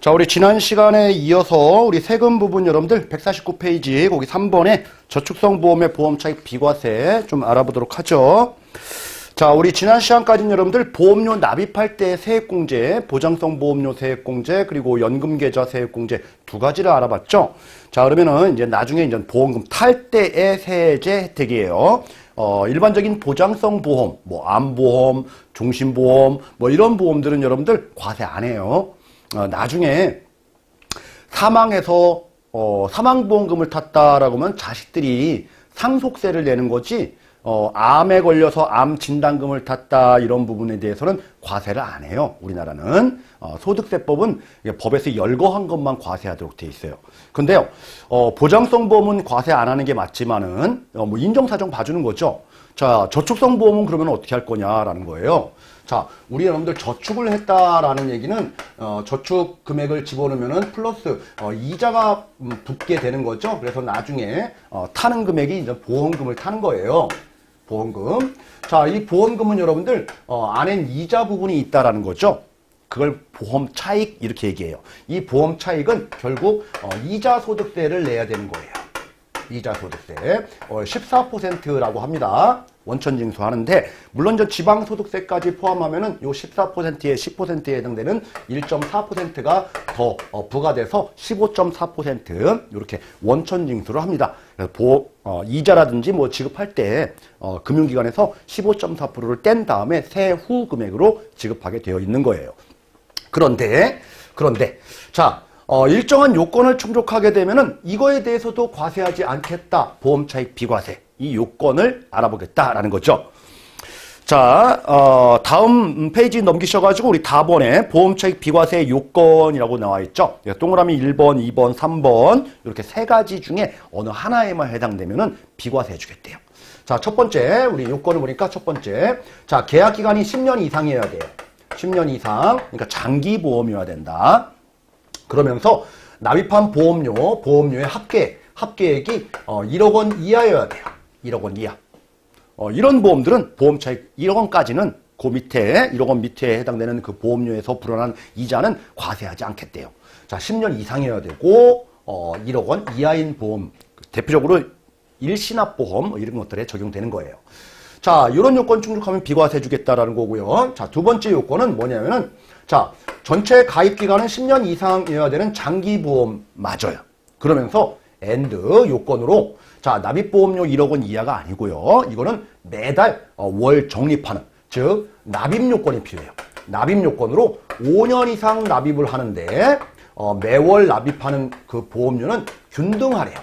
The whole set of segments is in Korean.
자, 우리 지난 시간에 이어서 우리 세금 부분 여러분들 149페이지 거기 3번에 저축성 보험의 보험 차익 비과세 좀 알아보도록 하죠. 자, 우리 지난 시간까지는 여러분들 보험료 납입할 때 세액공제, 보장성 보험료 세액공제, 그리고 연금계좌 세액공제 두 가지를 알아봤죠. 자, 그러면은 이제 나중에 이제 보험금 탈 때의 세제 혜택이에요. 일반적인 보장성 보험, 뭐 암보험, 종신보험, 뭐 이런 보험들은 여러분들 과세 안 해요. 나중에 사망해서 사망보험금을 탔다라고 하면 자식들이 상속세를 내는 거지, 암에 걸려서 암 진단금을 탔다 이런 부분에 대해서는 과세를 안 해요. 우리나라는 소득세법은 법에서 열거한 것만 과세하도록 돼 있어요. 근데요, 보장성 보험은 과세 안 하는 게 맞지만은 뭐 인정사정 봐주는 거죠. 자, 저축성 보험은 그러면 어떻게 할 거냐라는 거예요. 자, 우리 여러분들 저축을 했다라는 얘기는 저축 금액을 집어넣으면은 플러스 이자가 붙게 되는 거죠. 그래서 나중에 타는 금액이 이제 보험금을 타는 거예요. 보험금. 자, 이 보험금은 여러분들 안엔 이자 부분이 있다라는 거죠. 그걸 보험 차익 이렇게 얘기해요. 이 보험 차익은 결국 이자 소득세를 내야 되는 거예요. 이자 소득세 14%라고 합니다. 원천징수 하는데, 물론 저 지방소득세까지 포함하면은 요 14%에 10%에 해당되는 1.4%가 더 부과돼서 15.4% 이렇게 원천징수를 합니다. 그래서 이자라든지 뭐 지급할 때 금융기관에서 15.4%를 뗀 다음에 세후 금액으로 지급하게 되어 있는 거예요. 그런데 자, 일정한 요건을 충족하게 되면은 이거에 대해서도 과세하지 않겠다. 보험차익 비과세. 이 요건을 알아보겠다라는 거죠. 자, 다음 페이지 넘기셔가지고 우리 다번에 보험차익 비과세 요건이라고 나와 있죠. 동그라미 1번, 2번, 3번 이렇게 세 가지 중에 어느 하나에만 해당되면은 비과세 해주겠대요. 자, 첫 번째 우리 요건을 보니까 첫 번째, 자, 계약 기간이 10년 이상이어야 돼요. 10년 이상, 그러니까 장기 보험이어야 된다. 그러면서 납입한 보험료의 합계액이 1억 원 이하여야 돼요. 1억 원 이하. 이런 보험들은 보험차익 1억 원까지는 그 밑에 1억 원 밑에 해당되는 그 보험료에서 불어난 이자는 과세하지 않겠대요. 자, 10년 이상이어야 되고 1억 원 이하인 보험, 대표적으로 일시납보험 이런 것들에 적용되는 거예요. 자, 이런 요건 충족하면 비과세 주겠다라는 거고요. 자, 두 번째 요건은 뭐냐면은, 자, 전체 가입 기간은 10년 이상이어야 되는 장기보험 맞아요. 그러면서 엔드 요건으로, 자, 납입보험료 1억 원 이하가 아니고요. 이거는 매달 월 적립하는, 즉 납입 요건이 필요해요. 납입 요건으로 5년 이상 납입을 하는데 매월 납입하는 그 보험료는 균등하래요.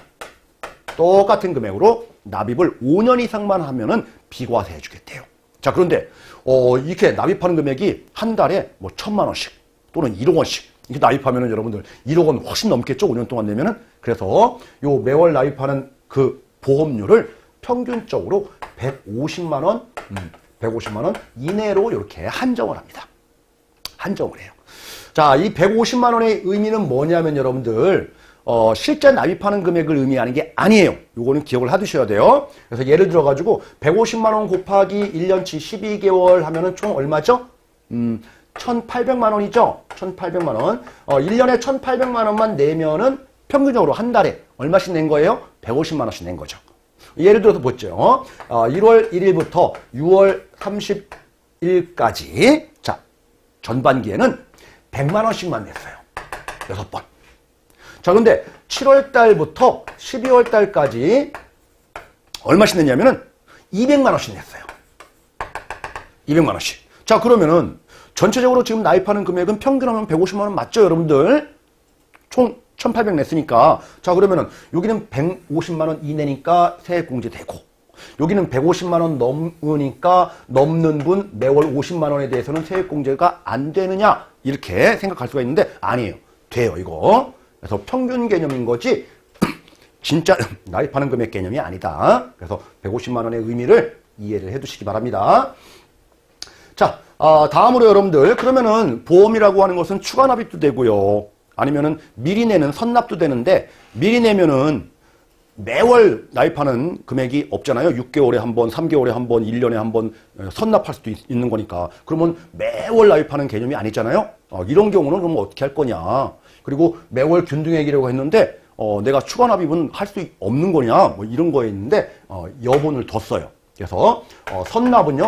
똑같은 금액으로 납입을 5년 이상만 하면은 비과세 해주겠대요. 자, 그런데 이렇게 납입하는 금액이 한 달에 뭐 1,000만 원씩 또는 1억 원씩 이렇게 납입하면은 여러분들 1억 원 훨씬 넘겠죠? 5년 동안 내면은. 그래서 요 매월 납입하는 그 보험료를 평균적으로 150만 원 이내로 이렇게 한정을 합니다. 한정을 해요. 자, 이 150만 원의 의미는 뭐냐면 여러분들 실제 납입하는 금액을 의미하는 게 아니에요. 요거는 기억을 해두셔야 돼요. 그래서 예를 들어가지고 150만 원 곱하기 1년치 12개월 하면은 총 얼마죠? 1,800만 원이죠? 1,800만 원. 1년에 1,800만 원만 내면은 평균적으로 한 달에 얼마씩 낸 거예요? 150만 원씩 낸 거죠. 예를 들어서 보죠. 1월 1일부터 6월 30일까지, 자, 전반기에는 100만 원씩만 냈어요. 6번. 자, 근데 7월 달부터 12월 달까지 얼마씩 냈냐면은 200만 원씩 냈어요. 200만 원씩. 자, 그러면은 전체적으로 지금 납입하는 금액은 평균하면 150만 원 맞죠, 여러분들? 총 1,800 냈으니까. 자, 그러면은 여기는 150만 원 이내니까 세액공제 되고, 여기는 150만 원 넘으니까 넘는 분 매월 50만 원에 대해서는 세액공제가 안 되느냐, 이렇게 생각할 수가 있는데 아니에요. 돼요, 이거. 그래서 평균 개념인 거지 진짜 납입하는 금액 개념이 아니다. 그래서 150만 원의 의미를 이해를 해두시기 바랍니다. 자, 다음으로 여러분들, 그러면은 보험이라고 하는 것은 추가 납입도 되고요. 아니면은 미리 내는 선납도 되는데, 미리 내면은 매월 납입하는 금액이 없잖아요. 6개월에 한 번, 3개월에 한 번, 1년에 한 번 선납할 수도 있는 거니까. 그러면 매월 납입하는 개념이 아니잖아요. 이런 경우는 그럼 어떻게 할 거냐. 그리고 매월 균등액이라고 했는데 내가 추가납입은 할 수 없는 거냐 뭐 이런 거였는데 여분을 뒀어요. 그래서 선납은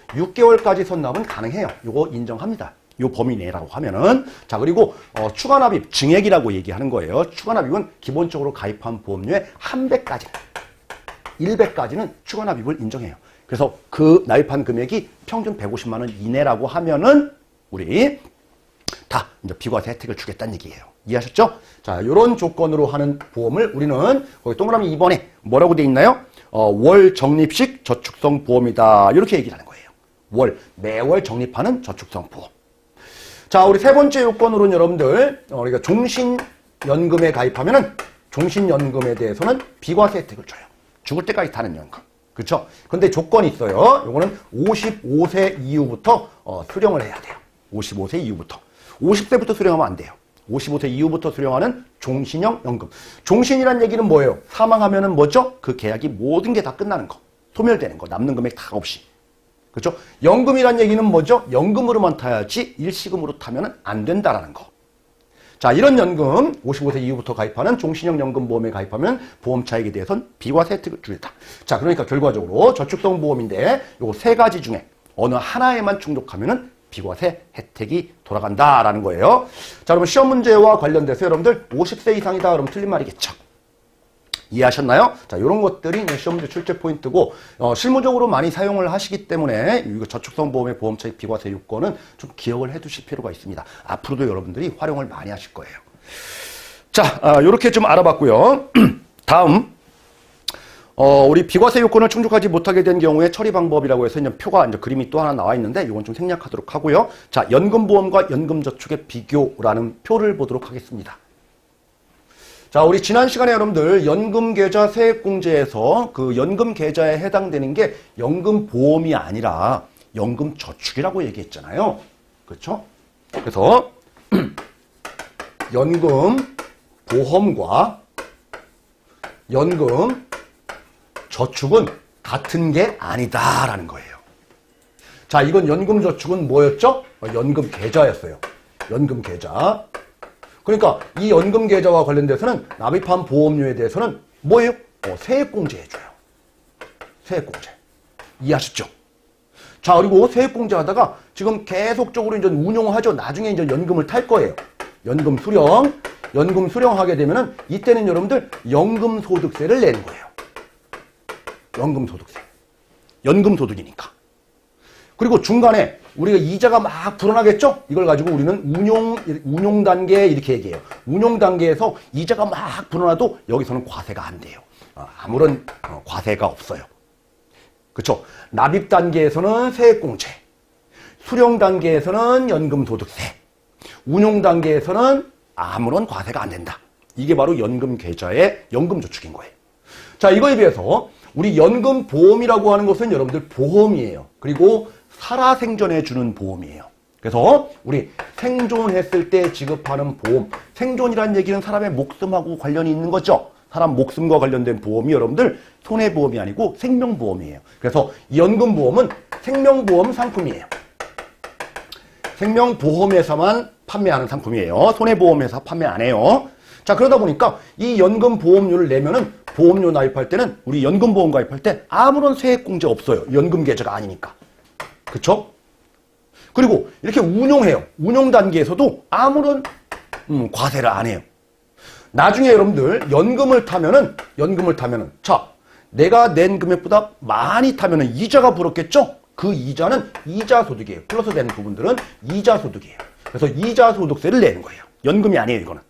6개월까지 선납은 가능해요. 요거 인정합니다. 요 범위 내라고 하면은. 자, 그리고 추가납입 증액이라고 얘기하는 거예요. 추가납입은 기본적으로 가입한 보험료의 한 배까지, 1배까지는 추가납입을 인정해요. 그래서 그 납입한 금액이 평균 150만 원 이내라고 하면은 우리 다 이제 비과세 혜택을 주겠다는 얘기예요. 이해하셨죠? 자, 요런 조건으로 하는 보험을 우리는 거기 동그라미 2번에 뭐라고 돼 있나요? 월 적립식 저축성 보험이다. 이렇게 얘기를 하는 거예요. 매월 적립하는 저축성 보험. 자, 우리 세 번째 요건으로는 여러분들, 우리가 종신연금에 가입하면은 종신연금에 대해서는 비과세 혜택을 줘요. 죽을 때까지 타는 연금. 그렇죠? 근데 조건이 있어요. 요거는 55세 이후부터 수령을 해야 돼요. 55세 이후부터. 50세부터 수령하면 안 돼요. 55세 이후부터 수령하는 종신형 연금. 종신이란 얘기는 뭐예요? 사망하면은 뭐죠? 그 계약이 모든 게 다 끝나는 거. 소멸되는 거. 남는 금액 다 없이. 그렇죠? 연금이란 얘기는 뭐죠? 연금으로만 타야지 일시금으로 타면은 안 된다라는 거. 자, 이런 연금 55세 이후부터 가입하는 종신형 연금보험에 가입하면 보험 차익에 대해서는 비과세 혜택을 주겠다. 자, 그러니까 결과적으로 저축성 보험인데 요거 세 가지 중에 어느 하나에만 충족하면은 비과세 혜택이 돌아간다라는 거예요. 자, 그러면 시험 문제와 관련돼서 여러분들 50세 이상이다 그러면 틀린 말이겠죠. 이해하셨나요? 자, 이런 것들이 시험 문제 출제 포인트고 실무적으로 많이 사용을 하시기 때문에 이거 저축성 보험의 보험 차익 비과세 요건은 좀 기억을 해 두실 필요가 있습니다. 앞으로도 여러분들이 활용을 많이 하실 거예요. 자, 요렇게 좀 알아봤고요. 다음 우리 비과세 요건을 충족하지 못하게 된 경우에 처리 방법이라고 해서 이제 표가 이제 그림이 또 하나 나와 있는데 이건 좀 생략하도록 하고요. 자, 연금보험과 연금저축의 비교라는 표를 보도록 하겠습니다. 자, 우리 지난 시간에 여러분들 연금계좌 세액공제에서 그 연금계좌에 해당되는 게 연금보험이 아니라 연금저축이라고 얘기했잖아요. 그렇죠? 그래서 연금보험과 연금저축은 같은 게 아니다라는 거예요. 자, 이건 연금저축은 뭐였죠? 연금계좌였어요. 연금계좌. 그러니까 이 연금계좌와 관련돼서는 납입한 보험료에 대해서는 뭐예요? 세액공제 해줘요. 세액공제. 이해하셨죠? 자, 그리고 세액공제 하다가 지금 계속적으로 이제 운용하죠. 나중에 이제 연금을 탈 거예요. 연금 수령하게 되면은 이때는 여러분들 연금소득세를 내는 거예요. 연금소득세. 연금소득이니까. 그리고 중간에 우리가 이자가 막 불어나겠죠? 이걸 가지고 우리는 운용 단계 이렇게 얘기해요. 운용 단계에서 이자가 막 불어나도 여기서는 과세가 안 돼요. 아무런 과세가 없어요. 그렇죠? 납입 단계에서는 세액공제, 수령 단계에서는 연금소득세, 운용 단계에서는 아무런 과세가 안 된다. 이게 바로 연금계좌의 연금저축인 거예요. 자, 이거에 비해서 우리 연금보험이라고 하는 것은 여러분들 보험이에요. 그리고 살아생전에 주는 보험이에요. 그래서 우리 생존했을 때 지급하는 보험, 생존이라는 얘기는 사람의 목숨하고 관련이 있는 거죠. 사람 목숨과 관련된 보험이 여러분들 손해보험이 아니고 생명보험이에요. 그래서 연금보험은 생명보험 상품이에요. 생명보험회사만 판매하는 상품이에요. 손해보험회사 판매 안 해요. 자, 그러다 보니까 이 연금보험료를 내면은 보험료 나입할 때는 우리 연금보험 가입할 때 아무런 세액공제 없어요. 연금계좌가 아니니까. 그쵸? 그리고 이렇게 운용해요. 운용 단계에서도 아무런 과세를 안 해요. 나중에 여러분들 연금을 타면은 자, 내가 낸 금액보다 많이 타면은 이자가 불었겠죠? 그 이자는 이자소득이에요. 플러스 되는 부분들은 이자소득이에요. 그래서 이자소득세를 내는 거예요. 연금이 아니에요, 이거는.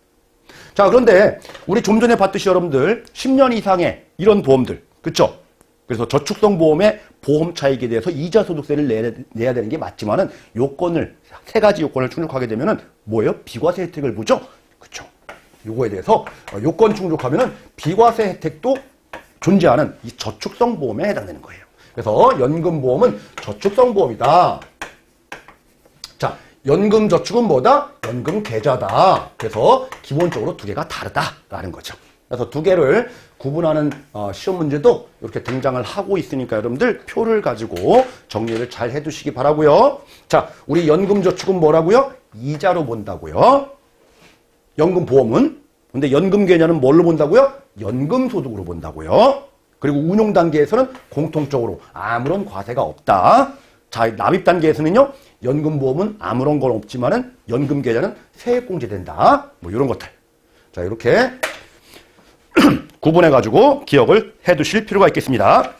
자, 그런데 우리 좀 전에 봤듯이 여러분들 10년 이상의 이런 보험들, 그쵸? 그래서 저축성 보험의 보험 차익에 대해서 이자소득세를 내야 되는 게 맞지만은 세 가지 요건을 충족하게 되면은 뭐예요? 비과세 혜택을 보죠? 그쵸? 요거에 대해서 요건 충족하면은 비과세 혜택도 존재하는 이 저축성 보험에 해당되는 거예요. 그래서 연금보험은 저축성 보험이다. 자, 연금저축은 뭐다? 연금계좌다. 그래서 기본적으로 두 개가 다르다라는 거죠. 그래서 두 개를 구분하는 시험 문제도 이렇게 등장을 하고 있으니까 여러분들 표를 가지고 정리를 잘 해두시기 바라고요. 자, 우리 연금저축은 뭐라고요? 이자로 본다고요. 연금보험은. 근데 연금 개념은 뭘로 본다고요? 연금소득으로 본다고요. 그리고 운용 단계에서는 공통적으로 아무런 과세가 없다. 자, 납입 단계에서는요, 연금보험은 아무런 건 없지만은 연금 계좌는 세액공제된다. 뭐 이런 것들. 자, 이렇게 구분해가지고 기억을 해두실 필요가 있겠습니다.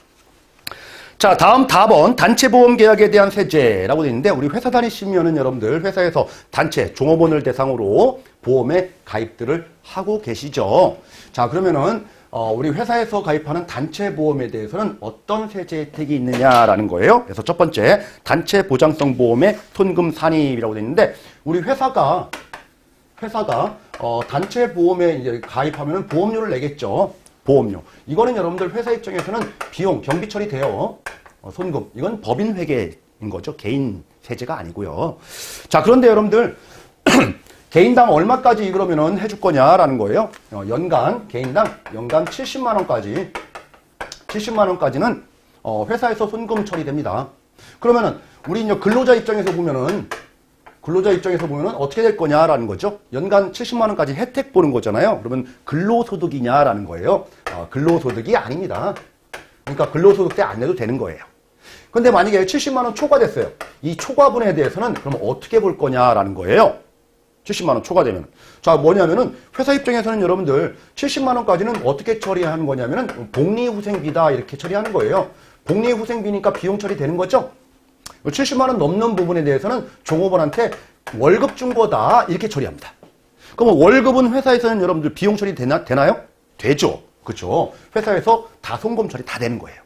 자, 다음 답은 단체보험 계약에 대한 세제라고 되어 있는데, 우리 회사 다니시면은 여러분들 회사에서 단체 종업원을 대상으로 보험에 가입들을 하고 계시죠. 자, 그러면은 우리 회사에서 가입하는 단체보험에 대해서는 어떤 세제 혜택이 있느냐라는 거예요. 그래서 첫 번째, 단체 보장성 보험의 손금 산입이라고 되어 있는데, 우리 회사가 단체 보험에 이제 가입하면은 보험료를 내겠죠. 보험료. 이거는 여러분들 회사 입장에서는 비용, 경비 처리돼요. 손금. 이건 법인 회계인 거죠. 개인 세제가 아니고요. 자, 그런데 여러분들 개인당 얼마까지 그러면은 해줄 거냐라는 거예요. 개인당 연간 70만 원까지, 70만 원까지는 회사에서 손금 처리됩니다. 그러면은 우리 이제 근로자 입장에서 보면은 어떻게 될 거냐라는 거죠. 연간 70만 원까지 혜택 보는 거잖아요. 그러면 근로소득이냐라는 거예요. 근로소득이 아닙니다. 그러니까 근로소득 때 안 내도 되는 거예요. 근데 만약에 70만 원 초과됐어요. 이 초과분에 대해서는 그럼 어떻게 볼 거냐라는 거예요. 70만 원 초과되면. 자, 뭐냐면은 회사 입장에서는 여러분들 70만 원까지는 어떻게 처리하는 거냐면은 복리후생비다 이렇게 처리하는 거예요. 복리후생비니까 비용 처리되는 거죠. 70만 원 넘는 부분에 대해서는 종업원한테 월급 준 거다 이렇게 처리합니다. 그럼 월급은 회사에서는 여러분들 비용 처리 되나요? 되죠. 그렇죠. 회사에서 다 송금 처리 다 되는 거예요.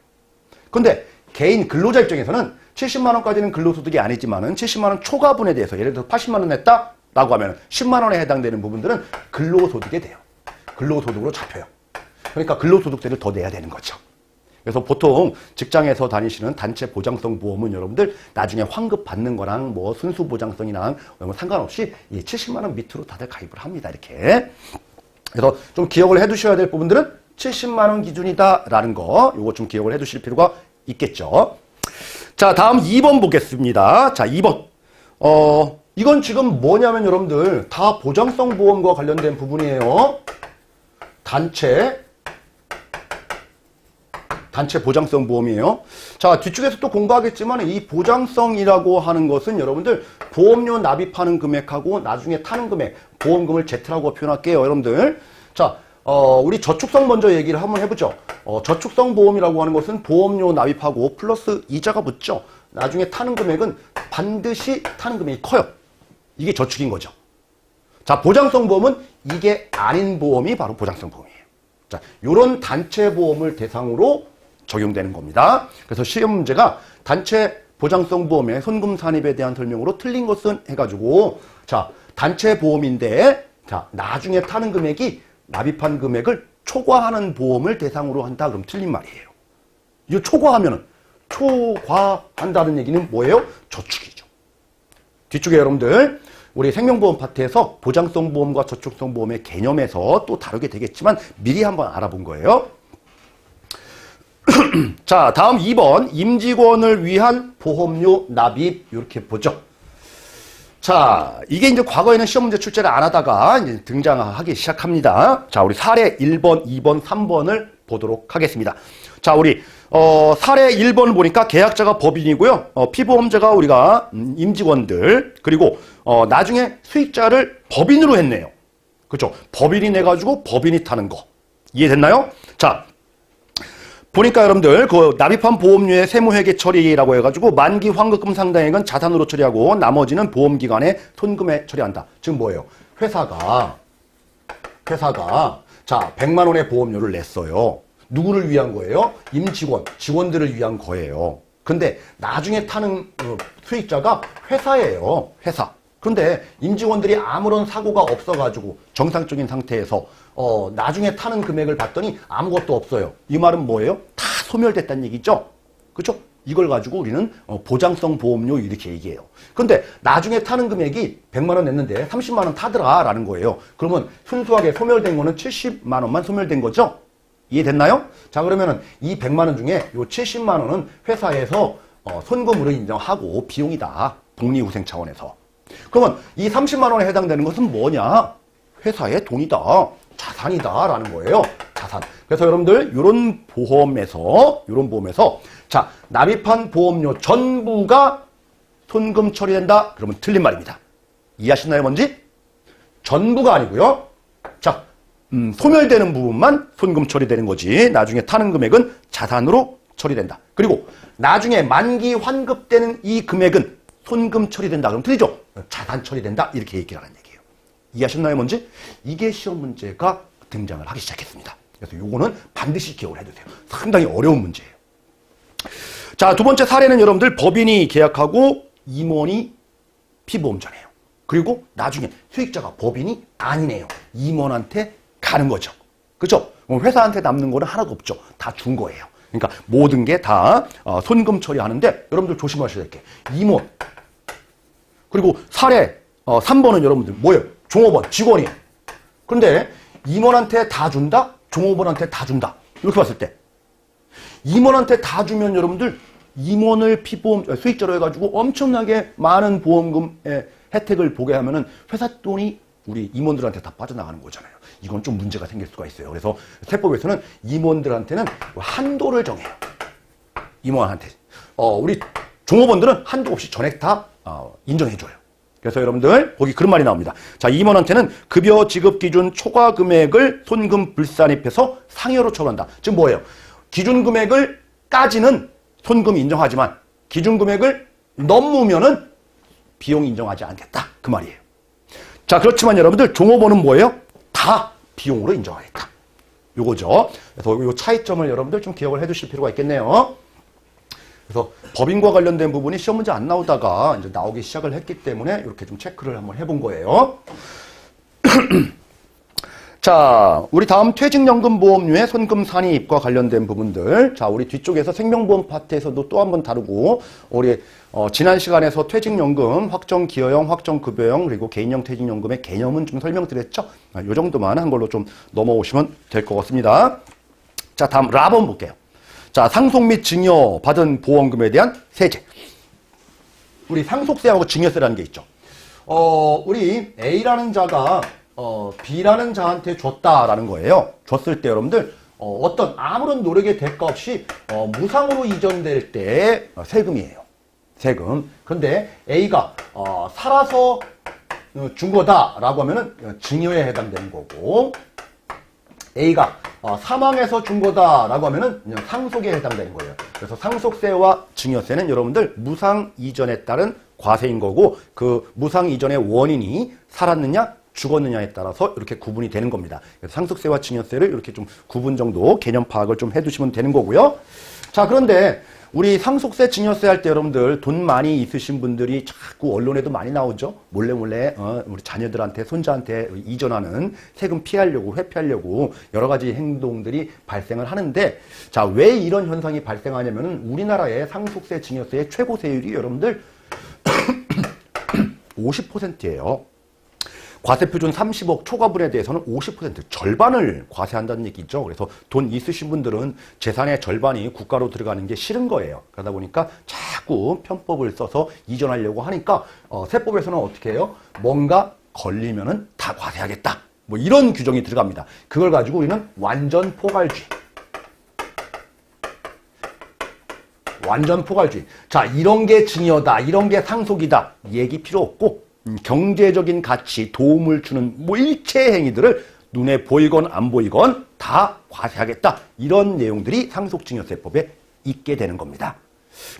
근데 개인 근로자 입장에서는 70만 원까지는 근로소득이 아니지만은 70만 원 초과분에 대해서 예를 들어서 80만 원 냈다 라고 하면 10만 원에 해당되는 부분들은 근로소득이 돼요. 근로소득으로 잡혀요. 그러니까 근로소득세를 더 내야 되는 거죠. 그래서 보통 직장에서 다니시는 단체 보장성 보험은 여러분들 나중에 환급 받는 거랑 뭐 순수 보장성이랑 상관없이 이 70만 원 밑으로 다들 가입을 합니다. 이렇게. 그래서 좀 기억을 해 두셔야 될 부분들은 70만 원 기준이다라는 거 요거 좀 기억을 해 두실 필요가 있겠죠. 자, 다음 2번 보겠습니다. 자, 2번. 이건 지금 뭐냐면 여러분들 다 보장성 보험과 관련된 부분이에요. 단체 보장성 보험이에요. 자, 뒤쪽에서 또 공부하겠지만 이 보장성이라고 하는 것은 여러분들 보험료 납입하는 금액하고 나중에 타는 금액, 보험금을 Z라고 표현할게요, 여러분들. 자, 우리 저축성 먼저 얘기를 한번 해보죠. 저축성 보험이라고 하는 것은 보험료 납입하고 플러스 이자가 붙죠. 나중에 타는 금액은 반드시 타는 금액이 커요. 이게 저축인 거죠. 자, 보장성 보험은 이게 아닌 보험이 바로 보장성 보험이에요. 자, 요런 단체 보험을 대상으로 적용되는 겁니다. 그래서 시험 문제가 단체 보장성 보험의 손금 산입에 대한 설명으로 틀린 것은 해가지고, 자, 단체 보험인데, 자, 나중에 타는 금액이 납입한 금액을 초과하는 보험을 대상으로 한다. 그럼 틀린 말이에요. 이 초과한다는 얘기는 뭐예요? 저축이죠. 뒤쪽에 여러분들, 우리 생명보험 파트에서 보장성 보험과 저축성 보험의 개념에서 또 다루게 되겠지만 미리 한번 알아본 거예요. 자, 다음 2번 임직원을 위한 보험료 납입 이렇게 보죠. 자, 이게 이제 과거에는 시험 문제 출제를 안 하다가 이제 등장하기 시작합니다. 자, 우리 사례 1번, 2번, 3번을 보도록 하겠습니다. 자, 우리 사례 1번을 보니까 계약자가 법인이고요. 피보험자가 우리가 임직원들, 그리고 나중에 수익자를 법인으로 했네요. 그렇죠? 법인이 내가지고 법인이 타는 거. 이해됐나요? 자, 보니까 여러분들 그 납입한 보험료의 세무회계 처리라고 해가지고 만기 환급금 상당액은 자산으로 처리하고 나머지는 보험기관에 손금에 처리한다. 지금 뭐예요? 회사가 자 100만 원의 보험료를 냈어요. 누구를 위한 거예요? 직원들을 위한 거예요. 근데 나중에 타는 수익자가 회사예요. 회사. 근데 임직원들이 아무런 사고가 없어가지고 정상적인 상태에서 나중에 타는 금액을 봤더니 아무것도 없어요. 이 말은 뭐예요? 다 소멸됐다는 얘기죠. 그렇죠? 이걸 가지고 우리는 보장성 보험료 이렇게 얘기해요. 근데 나중에 타는 금액이 100만 원 냈는데 30만 원 타더라 라는 거예요. 그러면 순수하게 소멸된 거는 70만 원만 소멸된 거죠? 이해됐나요? 자, 그러면은 이 100만 원 중에 요 70만 원은 회사에서 손금으로 인정하고 비용이다. 복리후생 차원에서. 그러면 이 30만 원에 해당되는 것은 뭐냐? 회사의 돈이다. 자산이다라는 거예요. 자산. 그래서 여러분들 이런 보험에서 자, 납입한 보험료 전부가 손금 처리된다. 그러면 틀린 말입니다. 이해하시나요, 뭔지? 전부가 아니고요. 자, 소멸되는 부분만 손금 처리되는 거지. 나중에 타는 금액은 자산으로 처리된다. 그리고 나중에 만기 환급되는 이 금액은 손금 처리된다. 그럼 틀리죠? 자산 처리된다. 이렇게 얘기를 하는 얘기예요. 이해하셨나요, 뭔지? 이게 시험 문제가 등장을 하기 시작했습니다. 그래서 요거는 반드시 기억을 해두세요. 상당히 어려운 문제예요. 자, 두 번째 사례는 여러분들 법인이 계약하고 임원이 피보험자네요. 그리고 나중에 수익자가 법인이 아니네요. 임원한테 가는 거죠. 그렇죠? 회사한테 남는 거는 하나도 없죠. 다 준 거예요. 그러니까 모든 게 다 손금 처리하는데 여러분들 조심하셔야 될 게 임원 그리고 사례 3번은 여러분들 뭐예요? 종업원, 직원이에요. 그런데 임원한테 다 준다? 종업원한테 다 준다. 이렇게 봤을 때 임원한테 다 주면 여러분들 임원을 피보험 수익자로 해가지고 엄청나게 많은 보험금의 혜택을 보게 하면은 회사 돈이 우리 임원들한테 다 빠져나가는 거잖아요. 이건 좀 문제가 생길 수가 있어요. 그래서 세법에서는 임원들한테는 한도를 정해요. 임원한테. 우리 종업원들은 한도 없이 전액 다 인정해줘요. 그래서 여러분들 거기 그런 말이 나옵니다. 자, 임원한테는 급여 지급 기준 초과 금액을 손금 불산입해서 상여로 처분한다. 즉 뭐예요? 기준 금액을 까지는 손금 인정하지만 기준 금액을 넘으면은 비용 인정하지 않겠다. 그 말이에요. 자, 그렇지만 여러분들 종업원은 뭐예요? 다 비용으로 인정하겠다. 요거죠. 그래서 요 차이점을 여러분들 좀 기억을 해 두실 필요가 있겠네요. 그래서 법인과 관련된 부분이 시험 문제 안 나오다가 이제 나오기 시작을 했기 때문에 이렇게 좀 체크를 한번 해본 거예요. 자, 우리 다음 퇴직연금보험료의 손금 산입과 관련된 부분들. 자, 우리 뒤쪽에서 생명보험 파트에서도 또 한번 다루고, 우리 지난 시간에서 퇴직연금, 확정기여형, 확정급여형, 그리고 개인형 퇴직연금의 개념은 좀 설명드렸죠? 요 정도만 한 걸로 좀 넘어오시면 될 것 같습니다. 자, 다음 라번 볼게요. 자, 상속 및 증여 받은 보험금에 대한 세제. 우리 상속세하고 증여세라는 게 있죠. 우리 A라는 자가 B라는 자한테 줬다라는 거예요. 줬을 때 여러분들 어떤 아무런 노력의 대가 없이 무상으로 이전될 때 세금이에요. 세금. 그런데 A가 살아서 준 거다라고 하면은 증여에 해당되는 거고, A가 사망해서 준 거다라고 하면은 그냥 상속에 해당되는 거예요. 그래서 상속세와 증여세는 여러분들 무상 이전에 따른 과세인 거고, 그 무상 이전의 원인이 살았느냐 죽었느냐에 따라서 이렇게 구분이 되는 겁니다. 그래서 상속세와 증여세를 이렇게 좀 구분 정도 개념 파악을 좀 해두시면 되는 거고요. 자, 그런데 우리 상속세, 증여세 할 때 여러분들 돈 많이 있으신 분들이 자꾸 언론에도 많이 나오죠. 몰래 우리 자녀들한테, 손자한테 이전하는 세금 피하려고, 회피하려고 여러 가지 행동들이 발생을 하는데, 자, 왜 이런 현상이 발생하냐면은 우리나라의 상속세, 증여세의 최고 세율이 여러분들 50%예요. 과세표준 30억 초과분에 대해서는 50% 절반을 과세한다는 얘기죠. 그래서 돈 있으신 분들은 재산의 절반이 국가로 들어가는 게 싫은 거예요. 그러다 보니까 자꾸 편법을 써서 이전하려고 하니까 세법에서는 어떻게 해요? 뭔가 걸리면은 다 과세하겠다. 뭐 이런 규정이 들어갑니다. 그걸 가지고 우리는 완전 포괄주의. 완전 포괄주의. 자, 이런 게 증여다, 이런 게 상속이다 얘기 필요 없고, 경제적인 가치, 도움을 주는 뭐 일체 행위들을 눈에 보이건 안 보이건 다 과세하겠다. 이런 내용들이 상속증여세법에 있게 되는 겁니다.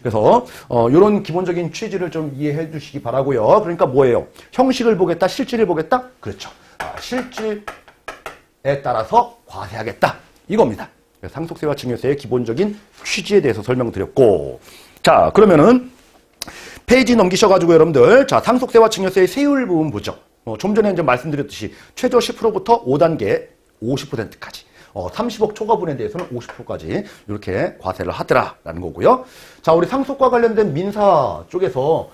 그래서 이런 기본적인 취지를 좀 이해해 주시기 바라고요. 그러니까 뭐예요? 형식을 보겠다, 실질을 보겠다? 그렇죠. 실질에 따라서 과세하겠다. 이겁니다. 상속세와 증여세의 기본적인 취지에 대해서 설명드렸고, 자, 그러면은 페이지 넘기셔가지고 여러분들, 자, 상속세와 증여세의 세율 부분 보죠. 좀 전에 이제 말씀드렸듯이 최저 10%부터 5단계 50%까지. 30억 초과분에 대해서는 50%까지 이렇게 과세를 하더라라는 거고요. 자, 우리 상속과 관련된 민사 쪽에서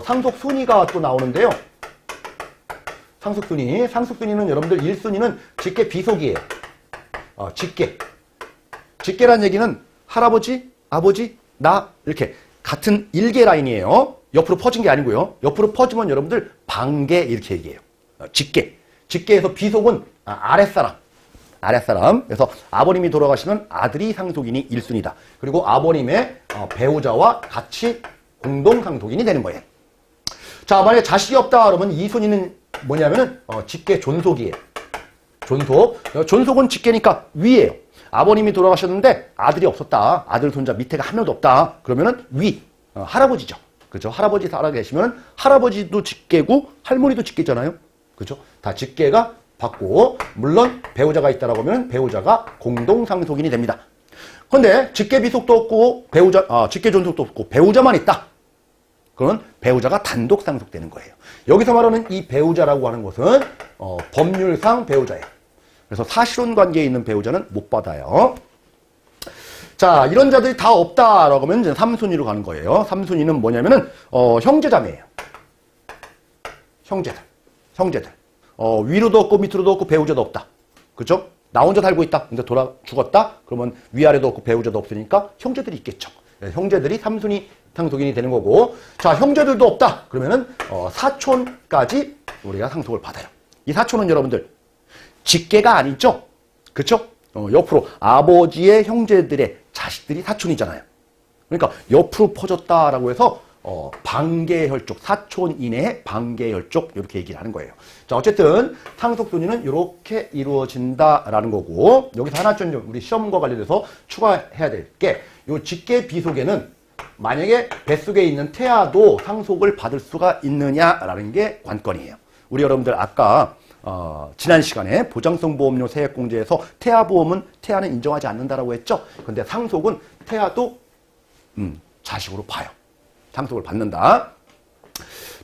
상속 순위가 또 나오는데요. 상속 순위. 상속 순위는 여러분들 1순위는 직계 비속이에요. 직계. 직계란 얘기는 할아버지, 아버지, 나 이렇게 같은 일개 라인이에요. 옆으로 퍼진 게 아니고요. 옆으로 퍼지면 여러분들 반계 이렇게 얘기해요. 직계. 직계에서 비속은 아랫사람. 아랫사람. 그래서 아버님이 돌아가시면 아들이 상속인이 1순위다. 그리고 아버님의 배우자와 같이 공동 상속인이 되는 거예요. 자, 만약에 자식이 없다 그러면 2순위는 뭐냐면은 직계 존속이에요. 존속. 존속은 직계니까 위예요. 아버님이 돌아가셨는데 아들이 없었다. 아들 손자 밑에가 한 명도 없다. 그러면은 위. 할아버지죠. 그죠? 할아버지 살아 계시면 할아버지도 직계고 할머니도 직계잖아요. 그죠? 다 직계가 받고, 물론 배우자가 있다라고 하면 배우자가 공동 상속인이 됩니다. 그런데 직계 비속도 없고 직계 존속도 없고 배우자만 있다. 그러면 배우자가 단독 상속되는 거예요. 여기서 말하는 이 배우자라고 하는 것은 법률상 배우자예요. 그래서 사실혼 관계에 있는 배우자는 못 받아요. 자, 이런 자들이 다 없다라고 하면 이제 3순위로 가는 거예요. 3순위는 뭐냐면은 형제자매예요. 형제들. 위로도 없고 밑으로도 없고 배우자도 없다. 그죠? 나 혼자 살고 있다. 근데 죽었다. 그러면 위아래도 없고 배우자도 없으니까 형제들이 있겠죠. 형제들이 3순위 상속인이 되는 거고, 자, 형제들도 없다. 그러면은 사촌까지 우리가 상속을 받아요. 이 사촌은 여러분들 직계가 아니죠. 그렇죠? 옆으로 아버지의 형제들의 자식들이 사촌이잖아요. 그러니까 옆으로 퍼졌다라고 해서 반계혈족, 사촌 이내의 반계혈족 이렇게 얘기를 하는 거예요. 자, 어쨌든 상속순위는 이렇게 이루어진다라는 거고, 여기서 하나 좀 우리 시험과 관련해서 추가해야 될 게, 이 직계 비속에는 만약에 뱃속에 있는 태아도 상속을 받을 수가 있느냐라는 게 관건이에요. 우리 여러분들 아까 지난 시간에 보장성 보험료 세액공제에서 태아보험은 태아는 인정하지 않는다라고 했죠. 근데 상속은 태아도 자식으로 봐요. 상속을 받는다.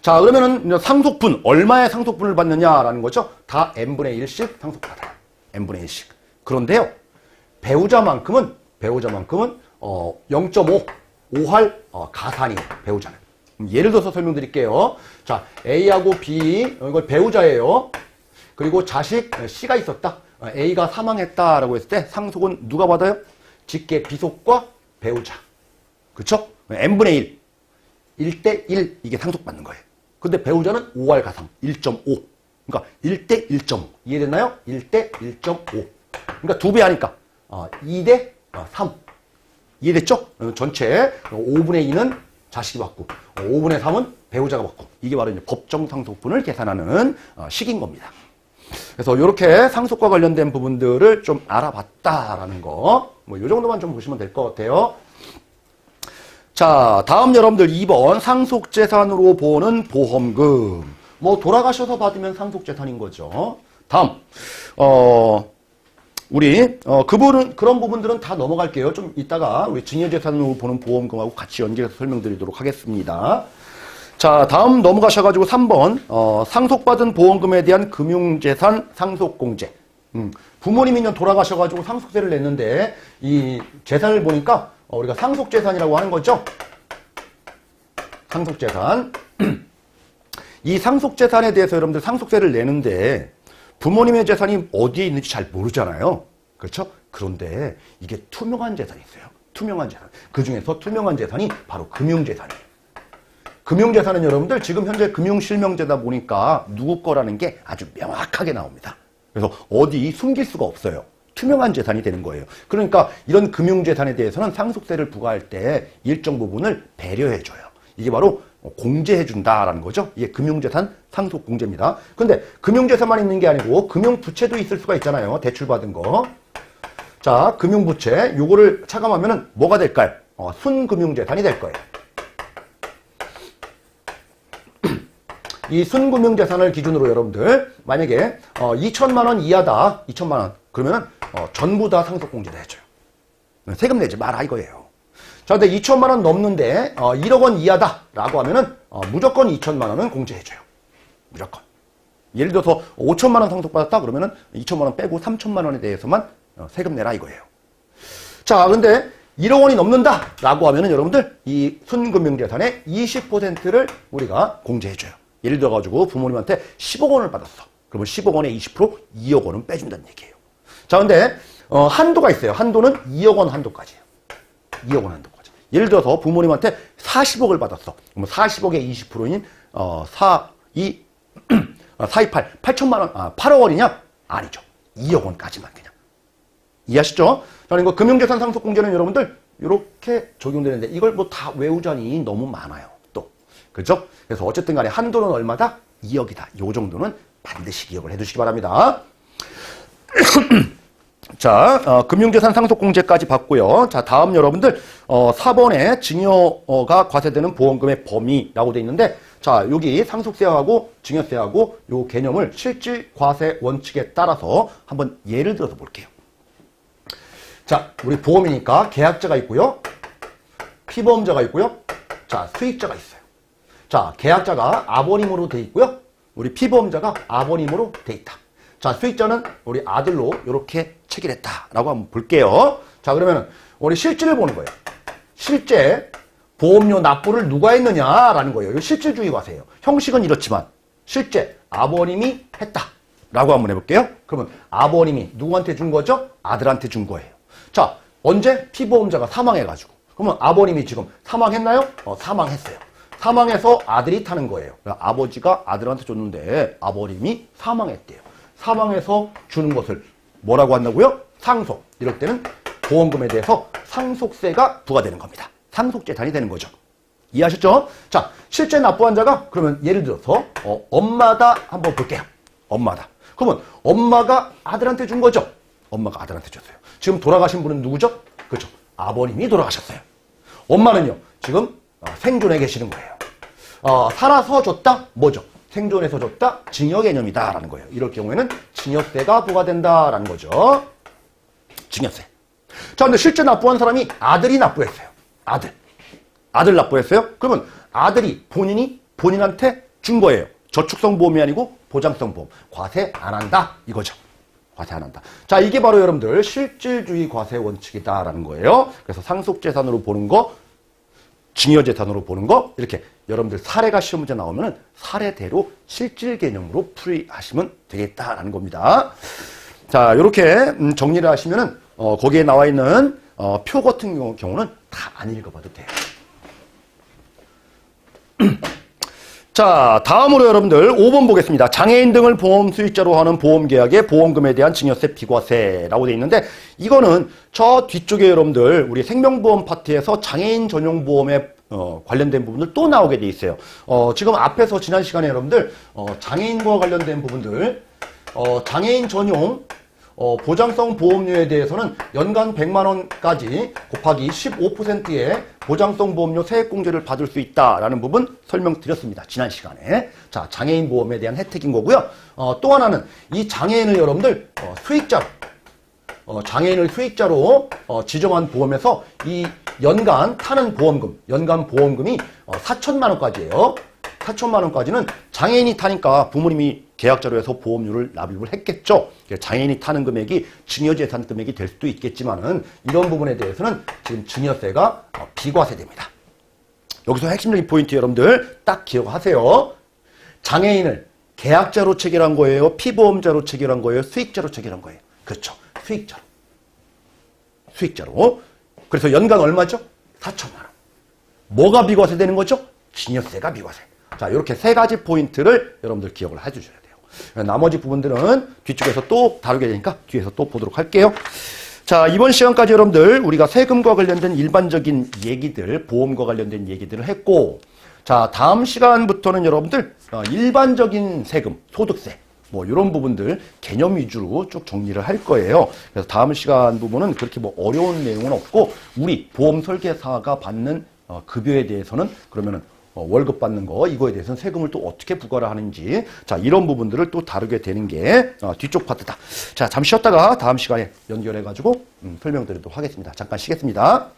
자, 그러면은 상속분, 얼마의 상속분을 받느냐라는 거죠. 다 n분의 1씩 상속받아요. n분의 1씩. 그런데요, 배우자만큼은 0.5, 5할 가산이에요. 배우자는. 예를 들어서 설명드릴게요. 자, A하고 B, 이걸 배우자예요. 그리고 자식 C가 있었다. A가 사망했다라고 했을 때 상속은 누가 받아요? 직계 비속과 배우자. 그렇죠? n분의 1. 1대1 이게 상속받는 거예요. 근데 배우자는 5할 가상 1.5. 그러니까 1대 1.5. 이해됐나요? 1대 1.5. 그러니까 2배 하니까 2대 3. 이해됐죠? 전체 5분의 2는 자식이 받고 5분의 3은 배우자가 받고, 이게 바로 이제 법정 상속분을 계산하는 식인 겁니다. 그래서 이렇게 상속과 관련된 부분들을 좀 알아봤다라는 거, 뭐 이 정도만 좀 보시면 될 것 같아요. 자, 다음 여러분들 2번 상속재산으로 보는 보험금. 뭐 돌아가셔서 받으면 상속재산인 거죠. 다음 우리 그런 부분들은 다 넘어갈게요. 좀 이따가 우리 증여재산으로 보는 보험금하고 같이 연계해서 설명드리도록 하겠습니다. 자, 다음 넘어가셔가지고 3번 상속받은 보험금에 대한 금융재산 상속공제. 부모님이 돌아가셔가지고 상속세를 냈는데 이 재산을 보니까 우리가 상속재산이라고 하는 거죠. 상속재산. 이 상속재산에 대해서 여러분들 상속세를 내는데 부모님의 재산이 어디에 있는지 잘 모르잖아요. 그렇죠? 그런데 이게 투명한 재산이 있어요. 투명한 재산. 그 중에서 투명한 재산이 바로 금융재산이에요. 금융재산은 여러분들 지금 현재 금융실명제다 보니까 누구 거라는 게 아주 명확하게 나옵니다. 그래서 어디 숨길 수가 없어요. 투명한 재산이 되는 거예요. 그러니까 이런 금융재산에 대해서는 상속세를 부과할 때 일정 부분을 배려해줘요. 이게 바로 공제해준다라는 거죠. 이게 금융재산 상속공제입니다. 근데 금융재산만 있는 게 아니고 금융부채도 있을 수가 있잖아요. 대출받은 거. 자, 금융부채 요거를 차감하면은 뭐가 될까요? 순금융재산이 될 거예요. 이 순금융재산을 기준으로 여러분들 만약에 2천만 원 이하다. 2천만 원. 그러면은 전부 다 상속공제를 해줘요. 세금 내지 마라 이거예요. 자, 근데 2천만 원 넘는데 1억 원 이하다라고 하면은 무조건 2천만 원은 공제해줘요. 무조건. 예를 들어서 5천만 원 상속받았다 그러면은 2천만 원 빼고 3천만 원에 대해서만 세금 내라 이거예요. 자, 근데 1억 원이 넘는다라고 하면은 여러분들 이 순금융재산의 20%를 우리가 공제해줘요. 예를 들어가지고 부모님한테 10억 원을 받았어. 그러면 10억 원의 20% 2억 원은 빼준다는 얘기예요. 자, 근데 한도가 있어요. 한도는 2억 원 한도까지예요. 2억 원 한도까지. 예를 들어서 부모님한테 40억을 받았어. 그러면 40억의 20%인 428, 8천만 원, 8억 원이냐? 아니죠. 2억 원까지만 그냥. 이해하시죠? 자, 그리고 금융재산 상속공제는 여러분들 이렇게 적용되는데 이걸 뭐 다 외우자니 너무 많아요. 또. 그죠? 그래서 어쨌든 간에 한도는 얼마다? 2억이다. 요 정도는 반드시 기억을 해두시기 바랍니다. 자, 금융재산 상속공제까지 봤고요. 자, 다음 여러분들 4번에 증여가 과세되는 보험금의 범위라고 돼 있는데 자, 여기 상속세하고 증여세하고 요 개념을 실질 과세 원칙에 따라서 한번 예를 들어서 볼게요. 자, 우리 보험이니까 계약자가 있고요. 피보험자가 있고요. 자, 수익자가 있어요. 자, 계약자가 아버님으로 돼 있고요. 우리 피보험자가 아버님으로 돼 있다. 자, 수익자는 우리 아들로 이렇게 체결했다라고 한번 볼게요. 자, 그러면 우리 실질을 보는 거예요. 실제 보험료 납부를 누가 했느냐라는 거예요. 이거 실질주의 과세예요. 형식은 이렇지만 실제 아버님이 했다라고 한번 해볼게요. 그러면 아버님이 누구한테 준 거죠? 아들한테 준 거예요. 자, 언제? 피보험자가 사망해가지고. 그러면 아버님이 지금 사망했나요? 사망했어요. 사망해서 아들이 타는 거예요. 아버지가 아들한테 줬는데 아버님이 사망했대요. 사망해서 주는 것을 뭐라고 한다고요? 상속. 이럴 때는 보험금에 대해서 상속세가 부과되는 겁니다. 상속재산이 되는 거죠. 이해하셨죠? 자, 실제 납부한 자가 그러면 예를 들어서 엄마다 한번 볼게요. 엄마다. 그러면 엄마가 아들한테 준 거죠? 엄마가 아들한테 줬어요. 지금 돌아가신 분은 누구죠? 그렇죠. 아버님이 돌아가셨어요. 엄마는요. 지금 생존해 계시는 거예요. 살아서 줬다? 뭐죠? 생존해서 줬다? 증여 개념이다라는 거예요. 이럴 경우에는 증여세가 부과된다라는 거죠. 증여세. 자, 근데 실제 납부한 사람이 아들이 납부했어요. 아들 납부했어요? 그러면 아들이 본인한테 준 거예요. 저축성 보험이 아니고 보장성 보험. 과세 안 한다 이거죠. 과세 안 한다. 자, 이게 바로 여러분들 실질주의 과세 원칙이다라는 거예요. 그래서 상속재산으로 보는 거, 증여재산으로 보는 거, 이렇게 여러분들 사례가 시험 문제 나오면 사례대로 실질 개념으로 풀이하시면 되겠다라는 겁니다. 자, 이렇게 정리를 하시면은 거기에 나와 있는 표 같은 경우는 다 안 읽어봐도 돼요. 자, 다음으로 여러분들 5번 보겠습니다. 장애인 등을 보험 수익자로 하는 보험계약의 보험금에 대한 증여세 비과세라고 되어 있는데 이거는 저 뒤쪽에 여러분들 우리 생명보험 파트에서 장애인 전용 보험에 관련된 부분들 또 나오게 돼 있어요. 지금 앞에서 지난 시간에 여러분들 장애인과 관련된 부분들 장애인 전용 보장성 보험료에 대해서는 연간 100만 원까지 곱하기 15%의 보장성 보험료 세액공제를 받을 수 있다라는 부분 설명드렸습니다. 지난 시간에. 자, 장애인 보험에 대한 혜택인 거고요. 또 하나는 이 장애인을 여러분들 수익자로 장애인을 수익자로 지정한 보험에서 이 연간 타는 보험금, 연간 보험금이 4천만 원까지예요. 4천만 원까지는 장애인이 타니까 부모님이 계약자로 해서 보험료를 납입을 했겠죠. 장애인이 타는 금액이 증여재산 금액이 될 수도 있겠지만은 이런 부분에 대해서는 지금 증여세가 비과세됩니다. 여기서 핵심적인 포인트 여러분들 딱 기억하세요. 장애인을 계약자로 체결한 거예요? 피보험자로 체결한 거예요? 수익자로 체결한 거예요? 그렇죠. 수익자로. 그래서 연간 얼마죠? 4천만 원. 뭐가 비과세되는 거죠? 증여세가 비과세. 자, 이렇게 세 가지 포인트를 여러분들 기억을 해주셔야 돼요. 나머지 부분들은 뒤쪽에서 또 다루게 되니까 뒤에서 또 보도록 할게요. 자, 이번 시간까지 여러분들 우리가 세금과 관련된 일반적인 얘기들, 보험과 관련된 얘기들을 했고, 자, 다음 시간부터는 여러분들 일반적인 세금, 소득세, 뭐 이런 부분들 개념 위주로 쭉 정리를 할 거예요. 그래서 다음 시간 부분은 그렇게 뭐 어려운 내용은 없고, 우리 보험 설계사가 받는 급여에 대해서는 그러면은 월급 받는 거, 이거에 대해서는 세금을 또 어떻게 부과를 하는지, 자, 이런 부분들을 또 다루게 되는 게 뒤쪽 파트다. 자, 잠시 쉬었다가 다음 시간에 연결해가지고 설명드리도록 하겠습니다. 잠깐 쉬겠습니다.